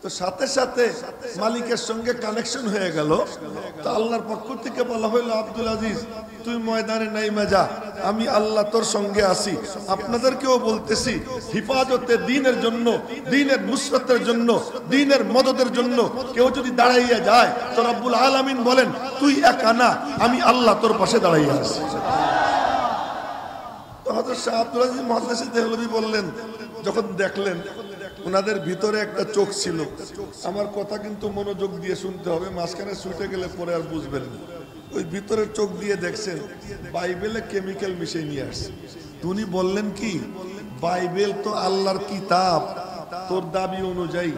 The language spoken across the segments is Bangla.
তো সাথে সাথে মালিকের সঙ্গে কানেকশন হয়ে গেল। তো আল্লাহর পক্ষ থেকে বলা হইল, আব্দুল আজিজ তুই ময়দানে নাইমা যা, আমি আল্লাহ তোর সঙ্গে আছি। আপনাদেরকেও বলতেছি, হিফাজতে দ্বীনের জন্য, দ্বীনের নুসরতের জন্য, দ্বীনের মদদের জন্য কেউ যদি দাঁড়াইয়া যায় তো রব্বুল আলামিন বলেন, তুই একা না, আমি আল্লাহ তোর পাশে দাঁড়াইয়া আছি। তো হযরত শাহ আব্দুল আজিজ মুহাদ্দিস দেহলভী বললেন, যখন দেখলেন ওনাদের ভিতরে একটা চোখ ছিল, আমার কথা কিন্তু মনোযোগ দিয়ে শুনতে হবে, মাঝখানে ছুটে গেলে পরে আর বুঝবেন না। ওই ভিতরের চোখ দিয়ে দেখছেন বাইবেলে কেমিক্যাল মিশিয়ে নিয়ে আসছে। উনি বললেন কি, বাইবেল তো আল্লাহর কিতাব তোর দাবি অনুযায়ী,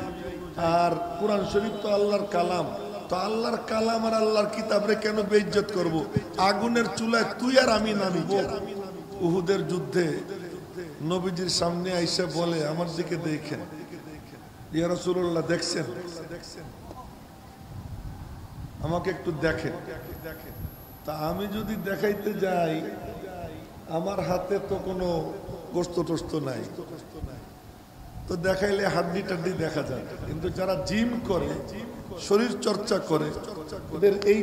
আর কোরআন শরীফ তো আল্লাহর কালাম, তো আল্লাহর কালাম আর আল্লাহর কিতাবরে কেন বেইজ্জত করব? আগুনের চুলায় তুই আর আমি নামিব। উহুদের যুদ্ধে নবীজির সামনে আইসা বলে, আমার দিকে দেখেন, ইয়া রাসূলুল্লাহ দেখছেন, আমাকে একটু দেখেন। তা আমি যদি দেখাইতে যাই, আমার হাতে তো কোনো গোস্ত টোস্ত নাই, তো দেখাইলে হাড্ডি টাড্ডি দেখা যায়। কিন্তু যারা জিম করে, শরীর চর্চা করে, ওদের এই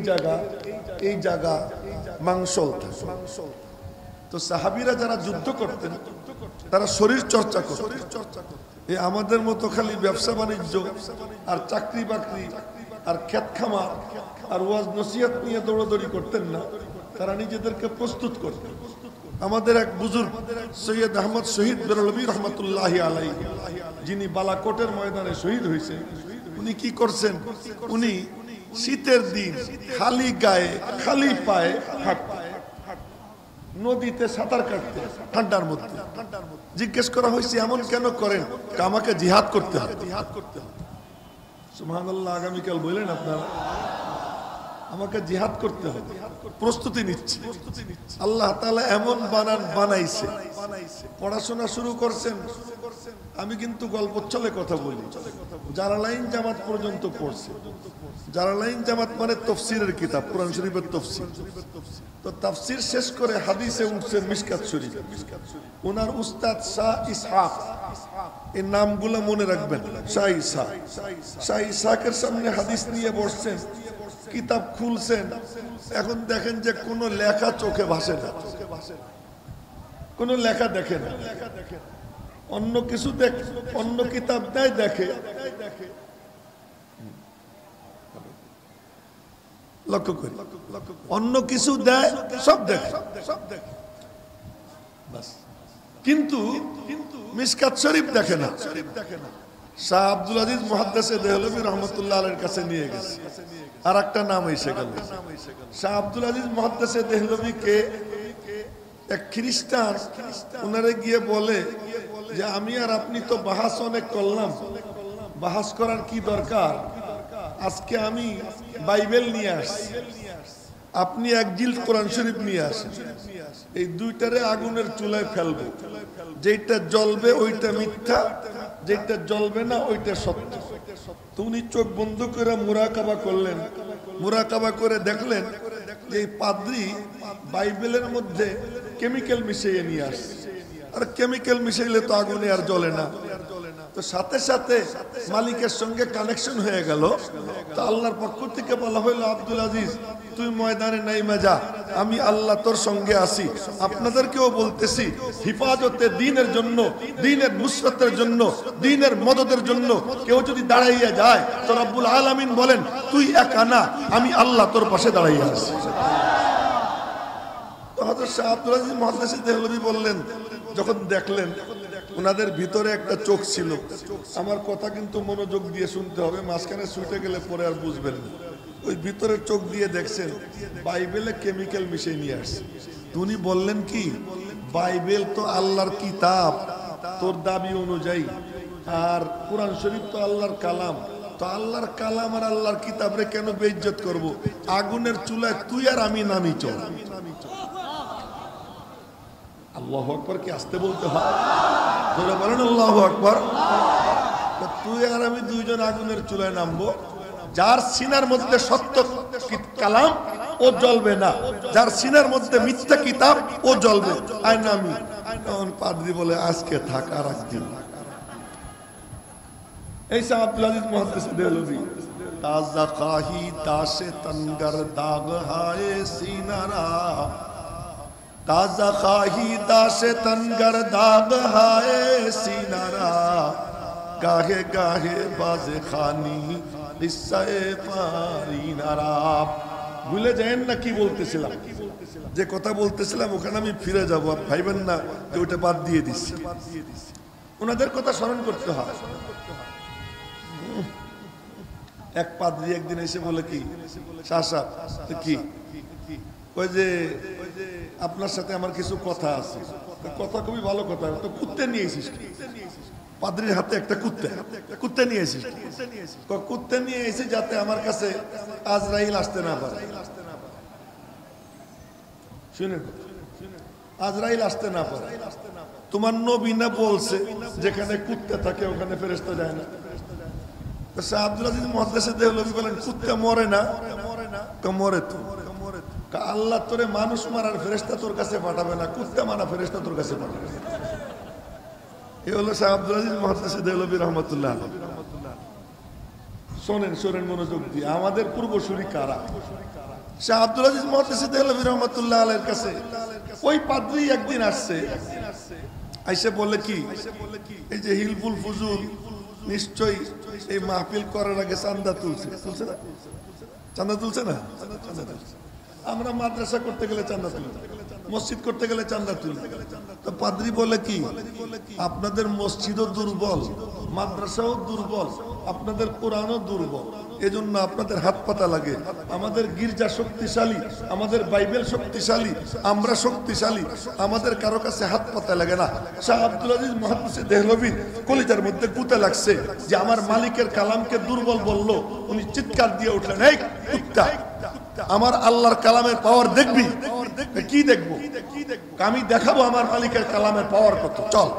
জায়গা মাংস। তো সাহাবীরা যারা যুদ্ধ করতেন তারা শরীর চর্চা করতেন। এই আমাদের মতো খালি ব্যবসা বাণিজ্য আর চাকরি বাকরি আর ক্ষেত খামার আর ওয়াজ নসিহত নিয়ে দৌড়াদৌড়ি করতেন না, তারা নিজেদেরকে প্রস্তুত করতেন। আমাদের এক বুজুর্গ সৈয়দ আহমদ শহীদ বেরলভী রহমতুল্লাহি আলাইহি, যিনি বালাকোটের ময়দানে শহীদ হয়েছে, উনি কি করছেন, উনি শীতের দিন খালি গায়ে খালি পায়ে হাঁটতেন, নদীতে সাঁতার কাটতে ঠান্ডার মধ্যে। জিজ্ঞেস করা হয়েছে এমন কেন করেন? আমাকে জিহাদ করতে হবে। সুবহানাল্লাহ, আগামীকাল বললেন আপনারা, আমাকে জিহাদ করতে হবে, প্রস্তুতি নিচ্ছি। আল্লাহ তাআলা এমন বানাইছে, পড়াশোনা শুরু করছেন। আমি কিন্তু গল্প চলে কথা বলি, যারা লাইন জামাত পর্যন্ত পড়ছে, যারা লাইন জামাত মানে তাফসীরের কিতাব, কোরআন শরীফের তাফসীর, তো তাফসীর শেষ করে হাদিসে উঠছেন মিশকাত শরীফ। ওনার উস্তাদ শাহ ইসহাক, এই নামগুলো মনে রাখবেন, শাহ ইসহাক। শাহ ইসহাকের সামনে হাদিস নিয়ে বসছেন, কিতাব খুলছেন, এখন দেখেন যে কোনো লেখা চোখে ভাসে না, কোনো লেখা দেখে না, অন্য কিছু দেখ, অন্য কিতাব দেয় দেখে, লক্ষ্য করি, অন্য কিছু দেয় সব দেখে, কিন্তু মিশকাত শরীফ দেখে না। শাহ আব্দুল আজিজ মুহাদ্দিস দেহলভী রহমতুল্লাহ আলাইহির কাছে নিয়ে গেছে, আর একটা নাম এসে গেল। শাহ আব্দুল আজিজ মুহাদ্দিস দেহলভীকে এক খ্রিস্টান ওনারে গিয়ে বলে যে, আমি আর আপনি তো বাহাস অনেক করলাম, বাহাস করার কি দরকার, আজকে আমি বাইবেল নিয়ে আসছি, আপনি এক জিলদ কোরআন শরীফ নিয়ে আসেন, এই দুইটারে আগুনের চুলায় ফেলবো, যেটা জ্বলবে ওইটা মিথ্যা, যেটা জ্বলবে না ওইটা সত্য। তো উনি চোখ বন্ধ করে মুরাকাবা করলেন, মুরাকাবা করে দেখলেন যে এই পাদ্রী বাইবেলের মধ্যে কেমিক্যাল মিশিয়ে নিয়ে আসছে, আর কেমিক্যাল মিশাইলে তো আগুনে আর জ্বলে না। তো সাথে সাথে মালিকের সঙ্গে কানেকশন হয়ে গেল। তো আল্লাহর পক্ষ থেকে বলা হইলো, আব্দুল আজিজ তুই ময়দানে নাইমা যা, আমি আল্লাহ তোর সঙ্গে আছি। আপনাদেরকেও বলতেছি, হিফাজতে দ্বীনের জন্য, দ্বীনের নুসরতের জন্য, দ্বীনের মদদের জন্য কেউ যদি দাঁড়াইয়া যায় তো রব্বুল আলামিন বলেন, তুই একা না, আমি আল্লাহ তোর পাশে দাঁড়াইয়া আছি। তো হযরত শাহ আব্দুল আজিজ মুহাদ্দিস দেহলভী বললেন, যখন দেখলেন ওনাদের ভিতরে একটা চোখ ছিল, আমার কথা কিন্তু মনোযোগ দিয়ে শুনতে হবে, মাঝখানে ছুটে গেলে পরে আর বুঝবেন না। ওই ভিতরের চোখ দিয়ে দেখছেন বাইবেলে কেমিক্যাল মিশিয়ে নিয়ে আসছে। উনি বললেন কি, বাইবেল তো আল্লাহর কিতাব তোর দাবি অনুযায়ী, আর কোরআন শরীফ তো আল্লাহর কালাম, তো আল্লাহর কালাম আর আল্লাহর কিতাবরে কেন বেইজ্জত করব? আগুনের চুলায় তুই আর আমি নামি চল। আল্লাহু আকবার কি আসতে বলতে হয়? জোরে বলেন আল্লাহু আকবার। তুই আর আমি দুইজন আগুনের চুলায় নামবো, যার সিনার মধ্যে সত্য কালাম ও জ্বলবে না, যার সিনার মধ্যে মিথ্যা কিতাব ও জ্বলবে। আয় নামি। তখন পাদ্রী বলে, আজকে থাক, আর একদিন। এই শাহ আব্দুল আজিজ মুহাদ্দিস দেহলভী ताज़ा खाही दाशे तनगर दाग हाय सीनारा ताज़ा खाही दाशे तनगर दाग हाय सीनारा गाहे गाहे बाजे खानी इस्से पारीनारा ভুলে যায়েন না কি বলতেছিলাম যে কথা বলতেছিলাম ওখানে আমি ফিরে যাব ভাইবেন না যে ওটা বাদ দিয়ে দিছি ওনাদের কথা স্মরণ করতে হয় এক পাদ্রী একদিন এসে বলে কি শাসা কি ওই যে আপনার সাথে আমার কিছু কথা আছে কথা খুবই ভালো কথা তো কুত্তে নিয়ে এসেছিস পাদ্রীর হাতে একটা কুত্তে নিয়ে এসেছিস কুত্তে নিয়ে এসে যাতে আমার কাছে আজরাইল আসতে না পারে শুনে আজরাইল আসতে না পারে তোমার নবী না বলছে যেখানে কুত্তে থাকে ওখানে ফেরেশতা যায় না শাহ আব্দুল আজিজ মুহাদ্দিস দেহলভী বলেন কুত্তা মরে না মরে তো আল্লাহ তোরে মানুষ মারার ফেরেশতা তোর কাছে পাঠাবে না কুত্তা মারা ফেরেশতা তোর কাছে পাঠাবে এই হলো শাহ আব্দুল আজিজ মুহাদ্দিস দেহলভী রাহমাতুল্লাহ আলাইহি শোনেন মনোযোগ দিয়ে আমাদের পূর্বসূরি কারা শাহ আব্দুল আজিজ মুহাদ্দিস দেহলভী রাহমাতুল্লাহ আলাইহির কাছে ওই পাদ্রী একদিন আসছে আইসে বলে কি এই যে হিলফুল ফুজুল নিশ্চয়ই এই মাহফিল করার আগে চান্দা তুলছে না চান্দা তুলছে না আমরা মাদ্রাসা করতে গেলে চান্দা তুলি মসজিদ করতে গেলে চান্দা তুলি তো পাদ্রী বলে কি আপনাদের মসজিদও দুর্বল মাদ্রাসাও দুর্বল আপনাদের কোরআনও দুর্বল এজন্য আপনাদের হাত পাতা লাগে আমাদের গির্জা শক্তিশালী আমাদের বাইবেল শক্তিশালী আমরা শক্তিশালী আমাদের কারো কাছে হাত পাতা লাগে না শাহ আব্দুল আজিজ মুহাদ্দিস দেহলভীর কলিজার মধ্যে গুতে লাগছে যে আমার মালিকের কালামকে দুর্বল বললো উনি চিৎকার দিয়ে উঠলেন এই কুত্তা আমার আল্লাহর কালামের পাওয়ার দেখবি কি দেখবো আমি দেখাবো আমার মালিকের কালামের পাওয়ার কত চল